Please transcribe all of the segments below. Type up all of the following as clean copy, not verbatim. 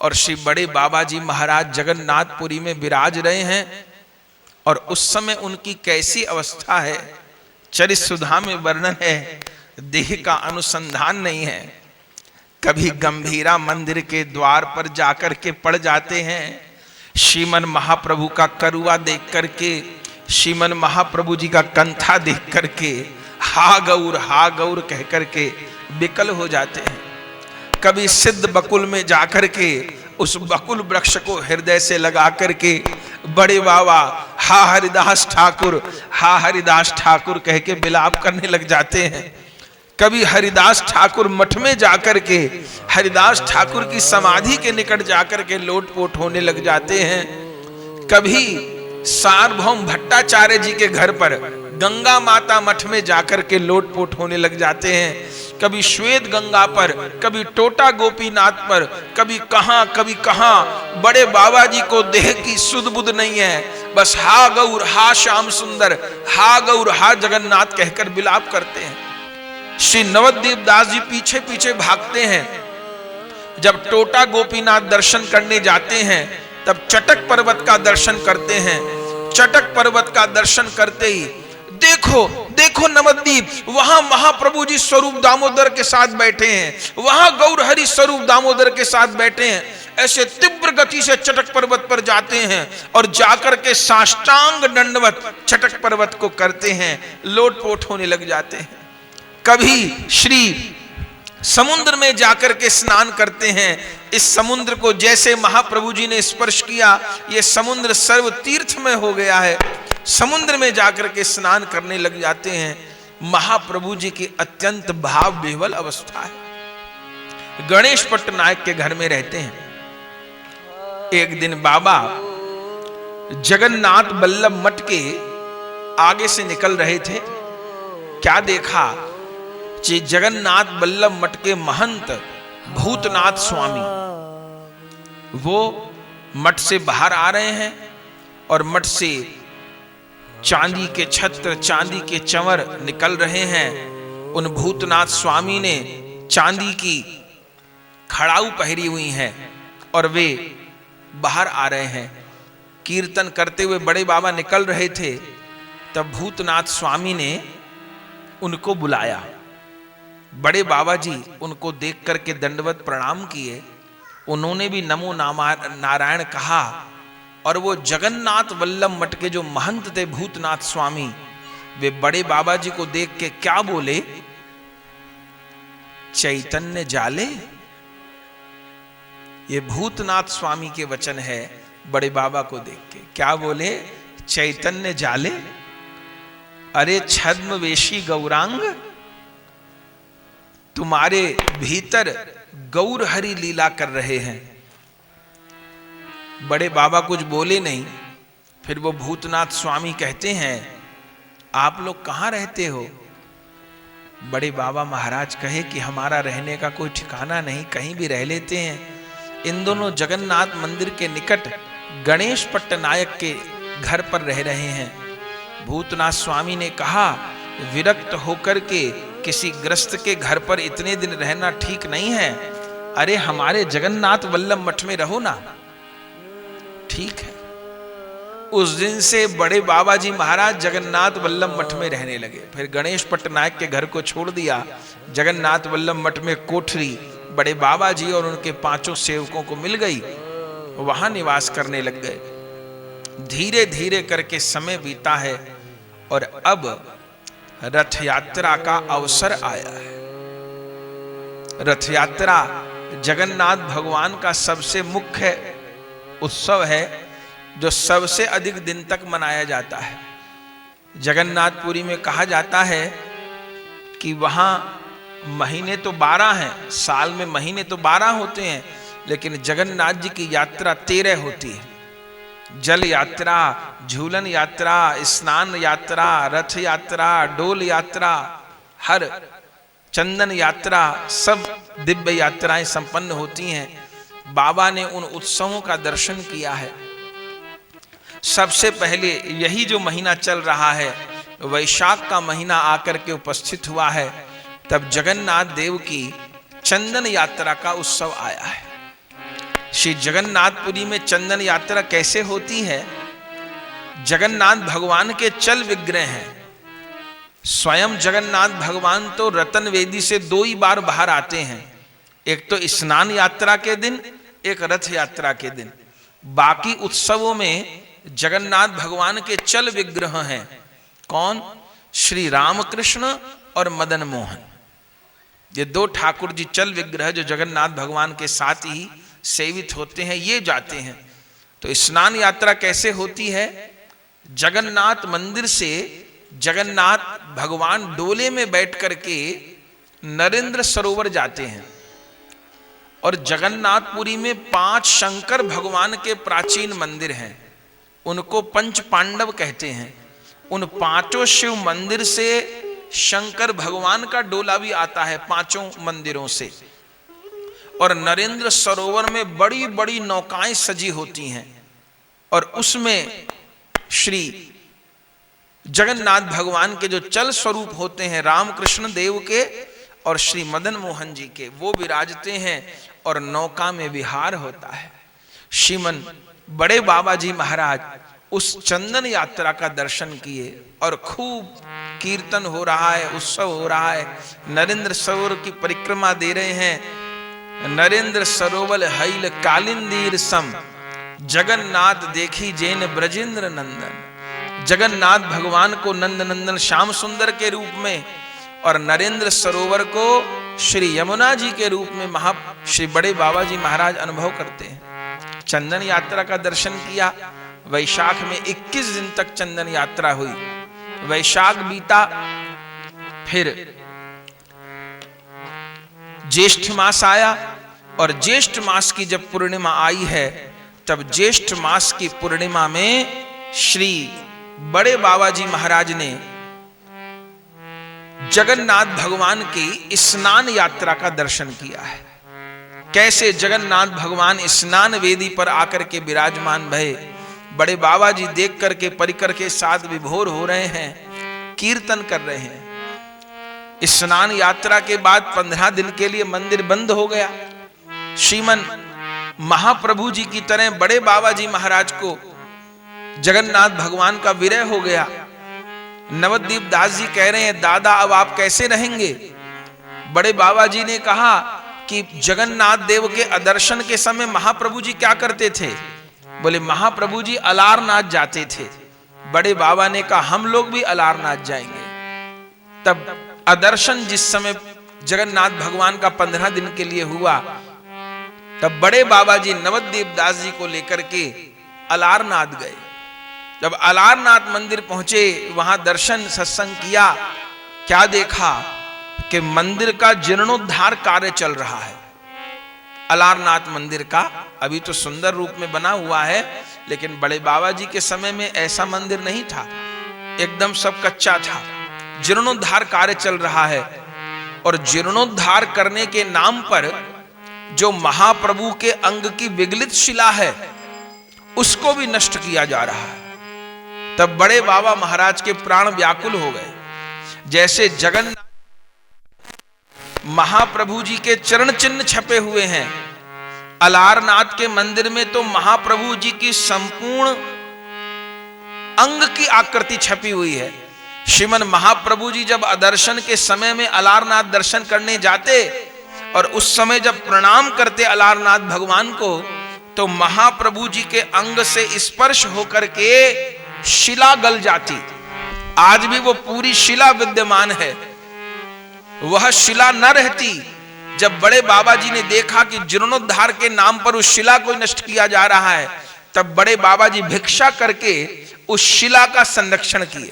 और श्री बड़े बाबा जी महाराज जगन्नाथपुरी में विराज रहे हैं। और उस समय उनकी कैसी अवस्था है, चरित सुधा में वर्णन है, देह का अनुसंधान नहीं है। कभी गंभीरा मंदिर के द्वार पर जाकर के पड़ जाते हैं, श्रीमन महाप्रभु का करुआ देख करके, श्रीमन महाप्रभु जी का कंथा देख करके हा गौर कह करके विकल हो जाते हैं। कभी सिद्ध बकुल में जाकर के उस बकुल वृक्ष को हृदय से लगा करके बड़े बाबा हा हरिदास ठाकुर कह के विलाप करने लग जाते हैं। कभी हरिदास ठाकुर मठ में जाकर के हरिदास ठाकुर की समाधि के निकट जाकर के लोटपोट होने लग जाते हैं। कभी सार्वभौम भट्टाचार्य जी के घर पर गंगा माता मठ में जाकर के लोटपोट होने लग जाते हैं। कभी श्वेत गंगा पर, कभी टोटा गोपीनाथ पर, कभी कहां बड़े बाबा जी को देह की सुध बुध नहीं है, बस हा गौर हा श्याम सुंदर, हा गौर हा जगन्नाथ कहकर विलाप करते हैं। श्री नवद्वीप दास जी पीछे पीछे भागते हैं। जब टोटा गोपीनाथ दर्शन करने जाते हैं तब चटक पर्वत का दर्शन करते हैं। चटक पर्वत का दर्शन करते ही देखो नवद्वीप, वहां महाप्रभु जी स्वरूप दामोदर के साथ बैठे हैं, वहां गौर हरि स्वरूप दामोदर के साथ बैठे हैं। ऐसे तीव्र गति से चटक पर्वत पर जाते हैं और जाकर के साष्टांग दंडवत चटक पर्वत को करते हैं, लोटपोट होने लग जाते हैं। कभी श्री समुद्र में जाकर के स्नान करते हैं। इस समुद्र को जैसे महाप्रभु जी ने स्पर्श किया, ये समुद्र सर्व तीर्थ में हो गया है। समुद्र में जाकर के स्नान करने लग जाते हैं। महाप्रभु जी की अत्यंत भाव विह्वल अवस्था है। गणेश पट्टनायक के घर में रहते हैं। एक दिन बाबा जगन्नाथ वल्लभ मठ के आगे से निकल रहे थे। क्या देखा, जगन्नाथ वल्लभ मठ के महंत भूतनाथ स्वामी वो मठ से बाहर आ रहे हैं और मठ से चांदी के छत्र, चांदी के चंवर निकल रहे हैं। उन भूतनाथ स्वामी ने चांदी की खड़ाऊ पहरी हुई है और वे बाहर आ रहे हैं। कीर्तन करते हुए बड़े बाबा निकल रहे थे, तब भूतनाथ स्वामी ने उनको बुलाया। बड़े बाबा जी उनको देख करके दंडवत प्रणाम किए। उन्होंने भी नमो नारायण कहा और वो जगन्नाथ वल्लभ मठ के जो महंत थे भूतनाथ स्वामी, वे बड़े बाबा जी को देख के क्या बोले, चैतन्य जाले। ये भूतनाथ स्वामी के वचन है। बड़े बाबा को देख के क्या बोले, चैतन्य जाले। अरे छद्मवेशी गौरांग, तुम्हारे भीतर गौर हरि लीला कर रहे हैं। बड़े बाबा कुछ बोले नहीं। फिर वो भूतनाथ स्वामी कहते हैं, आप लोग कहां रहते हो? बड़े बाबा महाराज कहे कि हमारा रहने का कोई ठिकाना नहीं, कहीं भी रह लेते हैं। इन दोनों जगन्नाथ मंदिर के निकट गणेश पट्टनायक के घर पर रह रहे हैं। भूतनाथ स्वामी ने कहा, विरक्त होकर के किसी ग्रस्त के घर पर इतने दिन रहना ठीक नहीं है। अरे हमारे जगन्नाथ वल्लभ मठ में रहो ना। ठीक है। उस दिन से बड़े बाबा जी महाराज जगन्नाथ वल्लभ मठ में रहने लगे। फिर गणेश पट्टनायक के घर को छोड़ दिया। जगन्नाथ वल्लभ मठ में कोठरी बड़े बाबा जी और उनके 5 सेवकों को मिल गई, वहां निवास करने लग गए। धीरे धीरे करके समय बीता है और अब रथ यात्रा का अवसर आया है। रथ यात्रा जगन्नाथ भगवान का सबसे मुख्य उत्सव है, जो सबसे अधिक दिन तक मनाया जाता है। जगन्नाथपुरी में कहा जाता है कि वहां महीने तो 12 हैं, साल में महीने तो 12 होते हैं, लेकिन जगन्नाथ जी की यात्रा 13 होती है। जल यात्रा, झूलन यात्रा, स्नान यात्रा, रथ यात्रा, डोल यात्रा, हर चंदन यात्रा, सब दिव्य यात्राएं संपन्न होती हैं। बाबा ने उन उत्सवों का दर्शन किया है। सबसे पहले यही जो महीना चल रहा है, वैशाख का महीना आकर के उपस्थित हुआ है, तब जगन्नाथ देव की चंदन यात्रा का उत्सव आया है। श्री जगन्नाथपुरी में चंदन यात्रा कैसे होती है? जगन्नाथ भगवान के चल विग्रह हैं। स्वयं जगन्नाथ भगवान तो रतन वेदी से 2 ही बार बाहर आते हैं, एक तो स्नान यात्रा के दिन, एक रथ यात्रा के दिन। बाकी उत्सवों में जगन्नाथ भगवान के चल विग्रह हैं। कौन? श्री रामकृष्ण और मदन मोहन। ये 2 ठाकुर जी चल विग्रह जो जगन्नाथ भगवान के साथ ही सेवित होते हैं, ये जाते हैं। तो स्नान यात्रा कैसे होती है? जगन्नाथ मंदिर से जगन्नाथ भगवान डोले में बैठ करके नरेंद्र सरोवर जाते हैं। और जगन्नाथपुरी में 5 शंकर भगवान के प्राचीन मंदिर हैं, उनको पंच पांडव कहते हैं। उन 5 शिव मंदिर से शंकर भगवान का डोला भी आता है, 5 मंदिरों से। और नरेंद्र सरोवर में बड़ी बड़ी नौकाएं सजी होती हैं, और उसमें श्री जगन्नाथ भगवान के जो चल स्वरूप होते हैं, रामकृष्ण देव के और श्री मदन मोहन जी के, वो विराजते हैं और नौका में विहार होता है। श्रीमन बड़े बाबा जी महाराज उस चंदन यात्रा का दर्शन किए और खूब कीर्तन हो रहा है, उत्सव हो रहा है। नरेंद्र सरोवर की परिक्रमा दे रहे हैं। नरेंद्र सरोवर हैल कालिंदीर सम, जगन्नाथ देखी जैन ब्रजेंद्र नंदन। जगन्नाथ भगवान को नंद नंदन श्याम सुंदर के रूप में और नरेंद्र सरोवर को श्री यमुना जी के रूप में श्री बड़े बाबा जी महाराज अनुभव करते हैं। चंदन यात्रा का दर्शन किया। वैशाख में 21 दिन तक चंदन यात्रा हुई। वैशाख बीता, फिर ज्येष्ठ मास आया, और ज्येष्ठ मास की जब पूर्णिमा आई है, तब ज्येष्ठ मास की पूर्णिमा में श्री बड़े बाबा जी महाराज ने जगन्नाथ भगवान की स्नान यात्रा का दर्शन किया है। कैसे जगन्नाथ भगवान स्नान वेदी पर आकर के विराजमान भये। बड़े बाबा जी देख करके परिकर के साथ विभोर हो रहे हैं, कीर्तन कर रहे हैं। स्नान यात्रा के बाद 15 दिन के लिए मंदिर बंद हो गया। श्रीमन महाप्रभु जी की तरह बड़े बाबा जी महाराज को जगन्नाथ भगवान का विरह हो गया। नवद्वीप दास जी कह रहे हैं, दादा अब आप कैसे रहेंगे? बड़े बाबा जी ने कहा कि जगन्नाथ देव के दर्शन के समय महाप्रभु जी क्या करते थे? बोले महाप्रभु जी अलारनाथ जाते थे। बड़े बाबा ने कहा हम लोग भी अलारनाथ जाएंगे। तब अदर्शन जिस समय जगन्नाथ भगवान का 15 दिन के लिए हुआ, तब बड़े बाबा जी नवद्वीप दास जी को लेकर के अलारनाथ गए। जब अलारनाथ मंदिर पहुंचे, वहां दर्शन सत्संग किया। क्या देखा कि मंदिर का जीर्णोद्धार कार्य चल रहा है। अलारनाथ मंदिर का अभी तो सुंदर रूप में बना हुआ है, लेकिन बड़े बाबा जी के समय में ऐसा मंदिर नहीं था, एकदम सब कच्चा था। जीर्णोद्धार कार्य चल रहा है, और जीर्णोद्धार करने के नाम पर जो महाप्रभु के अंग की विगलित शिला है, उसको भी नष्ट किया जा रहा है। तब बड़े बाबा महाराज के प्राण व्याकुल हो गए। जैसे जगन्नाथ महाप्रभु जी के चरण चिन्ह छपे हुए हैं, अलारनाथ के मंदिर में तो महाप्रभु जी की संपूर्ण अंग की आकृति छपी हुई है। श्रीमन महाप्रभु जी जब दर्शन के समय में अलारनाथ दर्शन करने जाते और उस समय जब प्रणाम करते अलारनाथ भगवान को, तो महाप्रभु जी के अंग से स्पर्श होकर के शिला गल जाती। आज भी वो पूरी शिला विद्यमान है। वह शिला न रहती, जब बड़े बाबा जी ने देखा कि जीर्णोद्धार के नाम पर उस शिला को नष्ट किया जा रहा है, तब बड़े बाबा जी भिक्षा करके उस शिला का संरक्षण किए।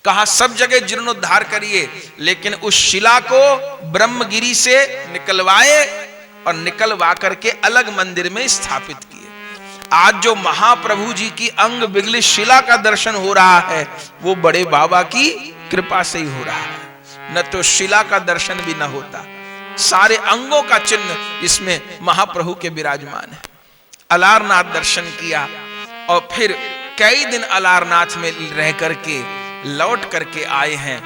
कहा सब जगह जीर्णोद्धार करिए, लेकिन उस शिला को ब्रह्मगिरी से निकलवाए और निकलवा करके अलग मंदिर में स्थापित किए। आज जो महाप्रभु जी की अंग विगलित शिला का दर्शन हो रहा है, वो बड़े बाबा की कृपा से ही हो रहा है, न तो शिला का दर्शन भी न होता। सारे अंगों का चिन्ह इसमें महाप्रभु के विराजमान है। अलारनाथ दर्शन किया और फिर कई दिन अलारनाथ में रह करके लौट करके आए हैं।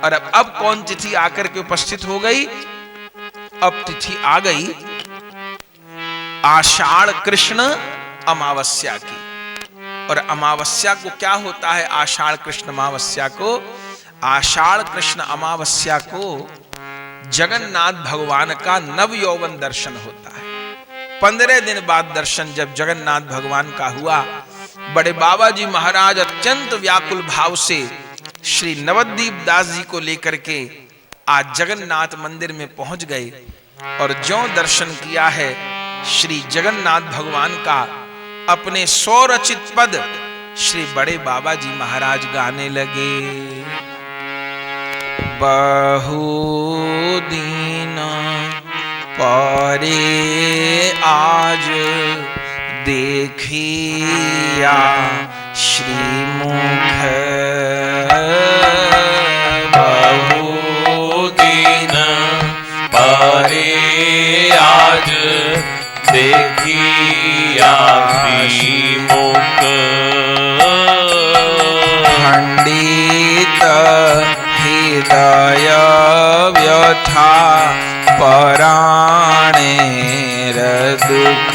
और अब कौन तिथि आकर के उपस्थित हो गई? अब तिथि आ गई आषाढ़ कृष्ण अमावस्या की। और अमावस्या को क्या होता है? आषाढ़ कृष्ण अमावस्या को, आषाढ़ कृष्ण अमावस्या को जगन्नाथ भगवान का नव यौवन दर्शन होता है। 15 दिन बाद दर्शन जब जगन्नाथ भगवान का हुआ, बड़े बाबा जी महाराज अत्यंत व्याकुल भाव से श्री नवद्वीप दास जी को लेकर के आज जगन्नाथ मंदिर में पहुंच गए और ज्यों दर्शन किया है श्री जगन्नाथ भगवान का, अपने स्वरचित पद श्री बड़े बाबा जी महाराज गाने लगे। बहु दिन परे आज देखिया श्रीमुख, बहु दिन परे आज देखिया श्रीमुख, खंडित हृदय व्यथा पराणेर दुख,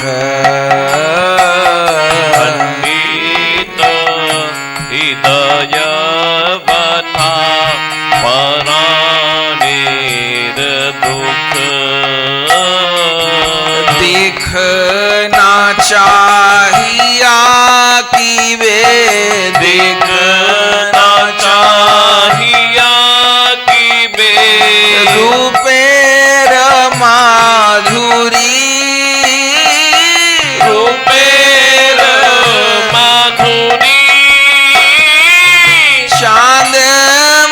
खंडित हृदय व्यथा पराणेर दुख, देखना चाहिया कि वे देखना चाहिया कि वे रूपेर माधुरी, रूपेर माधुरी, चांद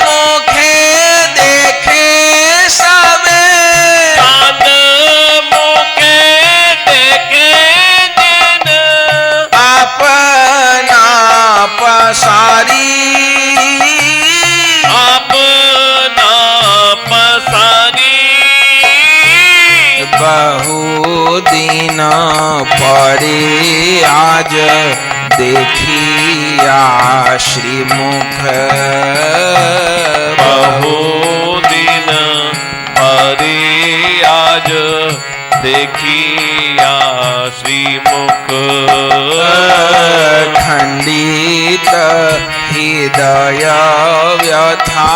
मुखे देखे सबे, चाँद मुखे देखे जिन अपना पसारी, अपना पसारी, बहु दिन परे आज देखिया श्रीमुख, बहु दिन परे आज देखिया श्रीमुख, खंडित हृदय व्यथा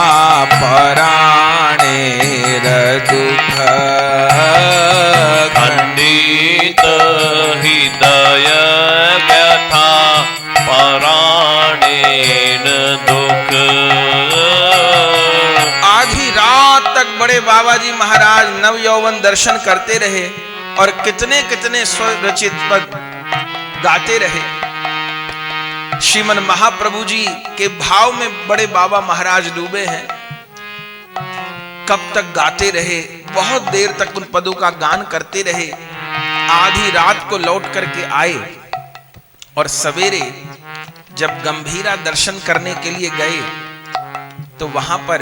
पराणेर दुख, खंडित हृदय व्यथा पराणेन दुख। आधी रात तक बड़े बाबा जी महाराज नव यौवन दर्शन करते रहे और कितने कितने स्वरचित पद गाते रहे। श्रीमन महाप्रभु जी के भाव में बड़े बाबा महाराज डूबे हैं। कब तक गाते रहे? बहुत देर तक उन पदों का गान करते रहे। आधी रात को लौट करके आए और सवेरे जब गंभीरा दर्शन करने के लिए गए तो वहां पर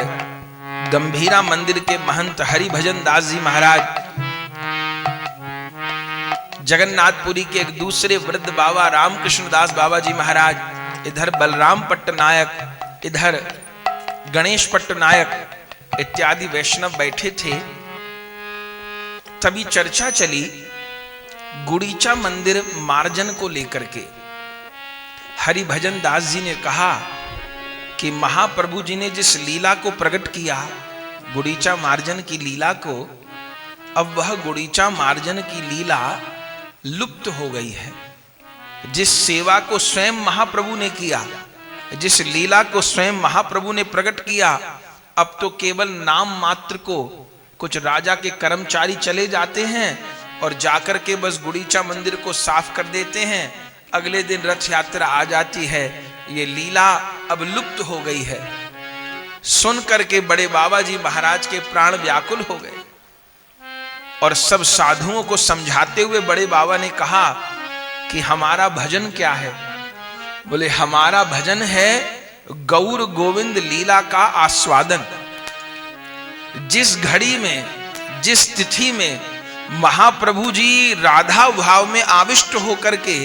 गंभीरा मंदिर के महंत हरिभजन दास जी महाराज, जगन्नाथपुरी के एक दूसरे वृद्ध बाबा रामकृष्ण दास बाबा जी महाराज, इधर बलराम पट्टनायक, इधर गणेश पट्टनायक इत्यादि वैष्णव बैठे थे। तभी चर्चा चली गुड़ीचा मंदिर मार्जन को लेकर के। हरिभजन दास जी ने कहा कि महाप्रभु जी ने जिस लीला को प्रकट किया, गुड़ीचा मार्जन की लीला को, अब वह गुड़ीचा मार्जन की लीला लुप्त हो गई है। जिस सेवा को स्वयं महाप्रभु ने किया, जिस लीला को स्वयं महाप्रभु ने प्रकट किया, अब तो केवल नाम मात्र को कुछ राजा के कर्मचारी चले जाते हैं और जाकर के बस गुड़ीचा मंदिर को साफ कर देते हैं। अगले दिन रथ यात्रा आ जाती है। ये लीला अब लुप्त हो गई है। सुन करके बड़े बाबा जी महाराज के प्राण व्याकुल हो गए और सब साधुओं को समझाते हुए बड़े बाबा ने कहा कि हमारा भजन क्या है? बोले हमारा भजन है गौर गोविंद लीला का आस्वादन। जिस घड़ी में, जिस तिथि में महाप्रभु जी राधा भाव में आविष्ट होकर के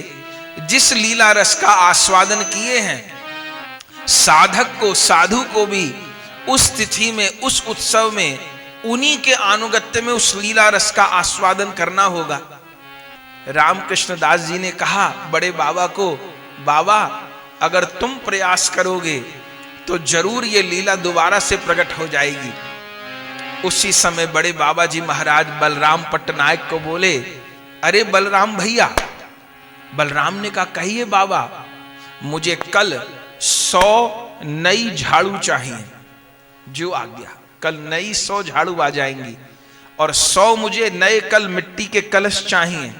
जिस लीला रस का आस्वादन किए हैं, साधक को, साधु को भी उस तिथि में, उस उत्सव में उन्हीं के अनुगत्य में उस लीला रस का आस्वादन करना होगा। रामकृष्ण दास जी ने कहा बड़े बाबा को, बाबा अगर तुम प्रयास करोगे तो जरूर ये लीला दोबारा से प्रकट हो जाएगी। उसी समय बड़े बाबा जी महाराज बलराम पट्टनायक को बोले, अरे बलराम भैया। बलराम ने कहा, कहिए बाबा, मुझे कल 100 नई झाड़ू चाहिए। जो आज्ञा, कल नई 100 झाड़ू आ जाएंगी और 100 मुझे नए कल मिट्टी के कलश चाहिए।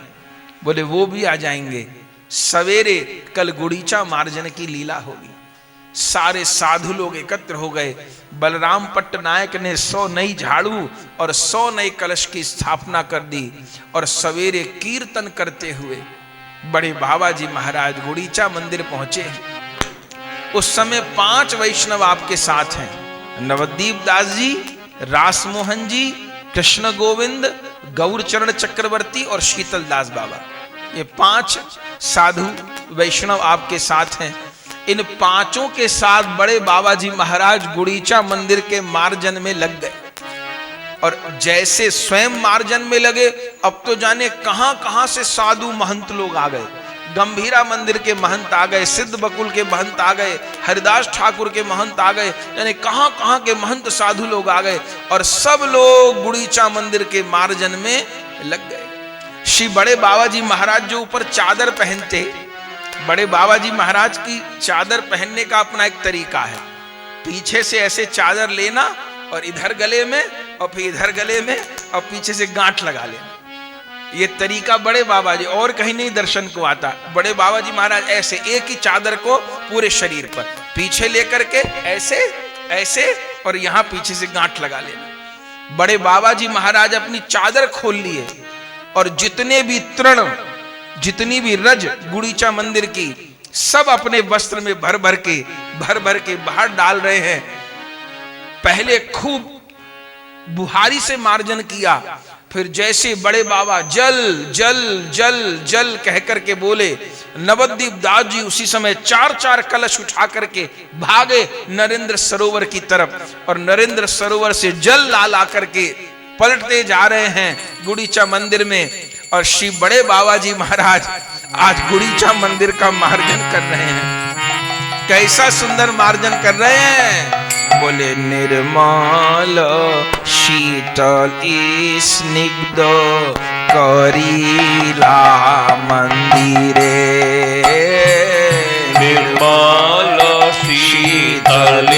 बोले वो भी आ जाएंगे। सवेरे कल गुड़ीचा मार्जन की लीला होगी। सारे साधु लोग एकत्र हो गए। बलराम पट्टनायक ने 100 नई झाड़ू और 100 नए कलश की स्थापना कर दी और सवेरे कीर्तन करते हुए बड़े बाबा जी महाराज गुड़ीचा मंदिर पहुंचे। उस समय 5 वैष्णव आपके साथ हैं, नवदीप दास जी, रासमोहन जी, कृष्ण गोविंद, गौरचरण चक्रवर्ती और शीतल दास बाबा। ये 5 साधु वैष्णव आपके साथ हैं। इन 5 के साथ बड़े बाबा जी महाराज गुड़ीचा मंदिर के मार्जन में लग गए और जैसे स्वयं मार्जन में लगे, अब तो जाने कहां कहां से साधु महंत लोग आ गए। गंभीरा मंदिर के महंत आ गए, सिद्ध बकुल के महंत आ गए, हरिदास ठाकुर के महंत आ गए, यानी कहां कहां के महंत साधु लोग आ गए और सब लोग गुड़ीचा मंदिर के मार्जन में लग गए। श्री बड़े बाबा जी महाराज जो ऊपर चादर पहनते, बड़े बाबा जी महाराज की चादर पहनने का अपना एक तरीका है। पीछे से ऐसे चादर लेना और इधर गले में और फिर इधर गले में और पीछे से गांठ लगा लेना। ये तरीका बड़े बाबा जी और कहीं नहीं दर्शन को आता। बड़े बाबा जी महाराज ऐसे एक ही चादर को पूरे शरीर पर पीछे लेकर के ऐसे ऐसे और यहां पीछे से गांठ लगा लेना। बड़े बाबा जी महाराज अपनी चादर खोल लिए और जितने भी तृण, जितनी भी रज गुड़ीचा मंदिर की, सब अपने वस्त्र में भर भर के बाहर डाल रहे हैं। पहले खूब बुहारी से मार्जन किया, फिर जैसे बड़े बाबा जल जल जल जल कह करके बोले, नवदीप दास जी उसी समय 4-4 कलश उठा करके भागे नरेंद्र सरोवर की तरफ और नरेंद्र सरोवर से जल ला करके पलटते जा रहे हैं गुड़ीचा मंदिर में। और श्री बड़े बाबा जी महाराज आज गुड़ीचा मंदिर का मार्जन कर रहे हैं। कैसा सुंदर मार्जन कर रहे हैं। बोले निर्मल शीतल स्निग्ध करीला मंदिरे, निर्मल शीतल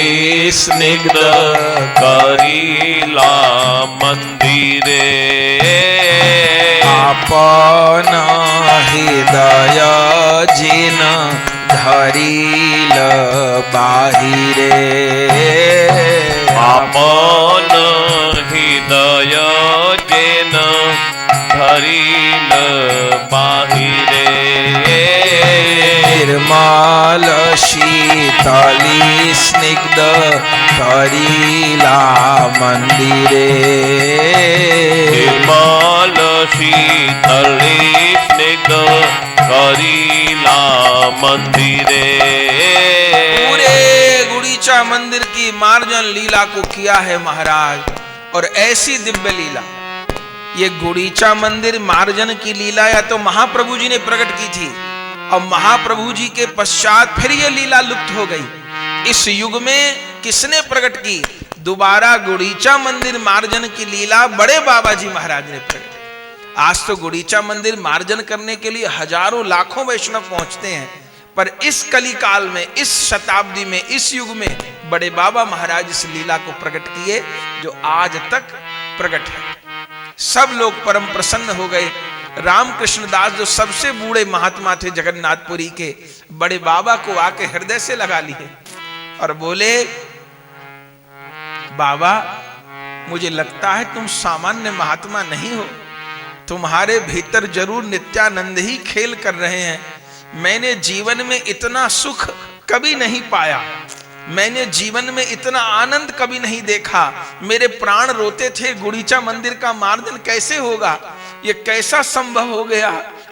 स्निग्ध करीला मंदिरे, आपन हृदय जिन धरिल बाहिरे, आपन हृदय जिन धरिल बाहिरे, निर्मल शीतल स्निग्ध करीला मंदिरे, निर्मल शीतल स्निग्ध करीला मंदिरे। पूरे गुड़ीचा मंदिर की मार्जन लीला को किया है महाराज। और ऐसी दिव्य लीला, ये गुड़ीचा मंदिर मार्जन की लीला या तो महाप्रभु जी ने प्रकट की थी और महाप्रभु जी के पश्चात फिर ये लीला लुप्त हो गई। इस युग में किसने प्रकट की? दोबारा गुड़ीचा मंदिर मार्जन की लीला बड़े बाबा जी महाराज ने प्रकट। आज तो गुड़ीचा मंदिर मार्जन करने के लिए हजारों लाखों वैष्णव पहुंचते हैं, पर इस कली काल में, इस शताब्दी में, इस युग में बड़े बाबा महाराज इस लीला को प्रकट किए जो आज तक प्रकट है। सब लोग परम प्रसन्न हो गए। रामकृष्ण दास जो सबसे बूढ़े महात्मा थे जगन्नाथपुरी के, बड़े बाबा को आके हृदय से लगा लिए और बोले, बाबा मुझे लगता है तुम सामान्य महात्मा नहीं हो, तुम्हारे भीतर जरूर नित्यानंद ही खेल कर रहे हैं। मैंने जीवन में इतना सुख कभी नहीं पाया, मैंने जीवन में इतना आनंद कभी नहीं देखा। मेरे प्राण रोते थे, गुड़ीचा मंदिर का मार्जन कैसे होगा, ये कैसा संभव हो गया।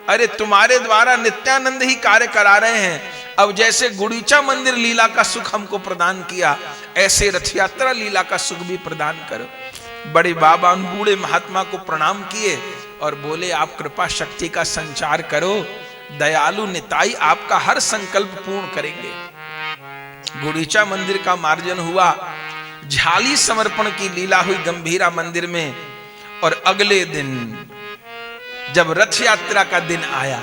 अरे तुम्हारे द्वारा नित्यानंद ही कार्य करा रहे हैं। अब जैसे गुड़ीचा मंदिर लीला का सुख हमको प्रदान किया, ऐसे रथ यात्रा लीला का सुख भी प्रदान करो। बड़े बाबा उन बूढ़े महात्मा को प्रणाम किए और बोले आप कृपा शक्ति का संचार करो, दयालु निताई आपका हर संकल्प पूर्ण करेंगे। गुड़ीचा मंदिर का मार्जन हुआ, झाली समर्पण की लीला हुई गंभीरा मंदिर में। और अगले दिन जब रथ यात्रा का दिन आया,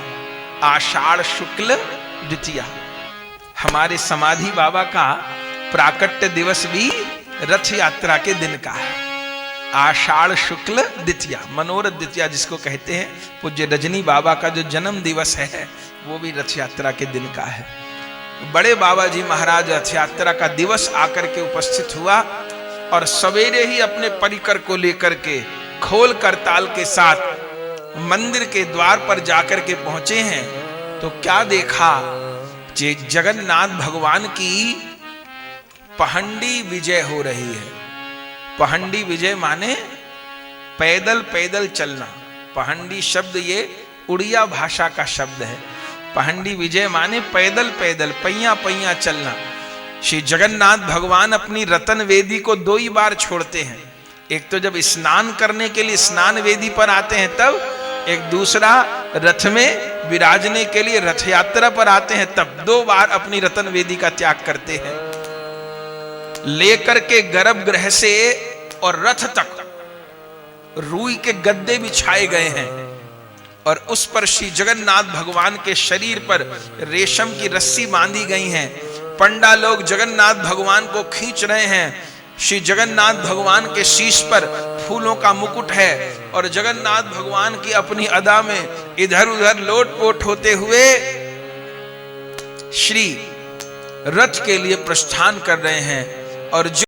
आषाढ़ शुक्ल द्वितीया, हमारे समाधि बाबा का प्राकट्य दिवस भी रथ यात्रा के दिन का है। आषाढ़ शुक्ल द्वितीया, मनोरथ द्वितीया जिसको कहते हैं, पूज्य रजनी बाबा का जो जन्म दिवस है वो भी रथ यात्रा के दिन का है। बड़े बाबा जी महाराज रथ यात्रा का दिवस आकर के उपस्थित हुआ और सवेरे ही अपने परिकर को लेकर के खोल करताल के साथ मंदिर के द्वार पर जाकर के पहुंचे हैं। तो क्या देखा, जे जगन्नाथ भगवान की पहंडी विजय हो रही है। पहंडी विजय माने पैदल पैदल चलना। पहंडी शब्द ये उड़िया भाषा का शब्द है। पहंडी विजय माने पैदल पैदल, पैया पैया चलना। श्री जगन्नाथ भगवान अपनी रतन वेदी को 2 ही बार छोड़ते हैं। एक तो जब स्नान करने के लिए स्नान वेदी पर आते हैं तब, एक दूसरा रथ में विराजने के लिए रथ यात्रा पर आते हैं तब। 2 बार अपनी रतन वेदी का त्याग करते हैं। लेकर के गर्भगृह से और रथ तक रूई के गद्दे बिछाए गए हैं और उस पर श्री जगन्नाथ भगवान के शरीर पर रेशम की रस्सी बांधी गई है। पंडा लोग जगन्नाथ भगवान को खींच रहे हैं। श्री जगन्नाथ भगवान के शीश पर फूलों का मुकुट है और जगन्नाथ भगवान की अपनी अदा में इधर उधर लोटपोट होते हुए श्री रथ के लिए प्रस्थान कर रहे हैं। और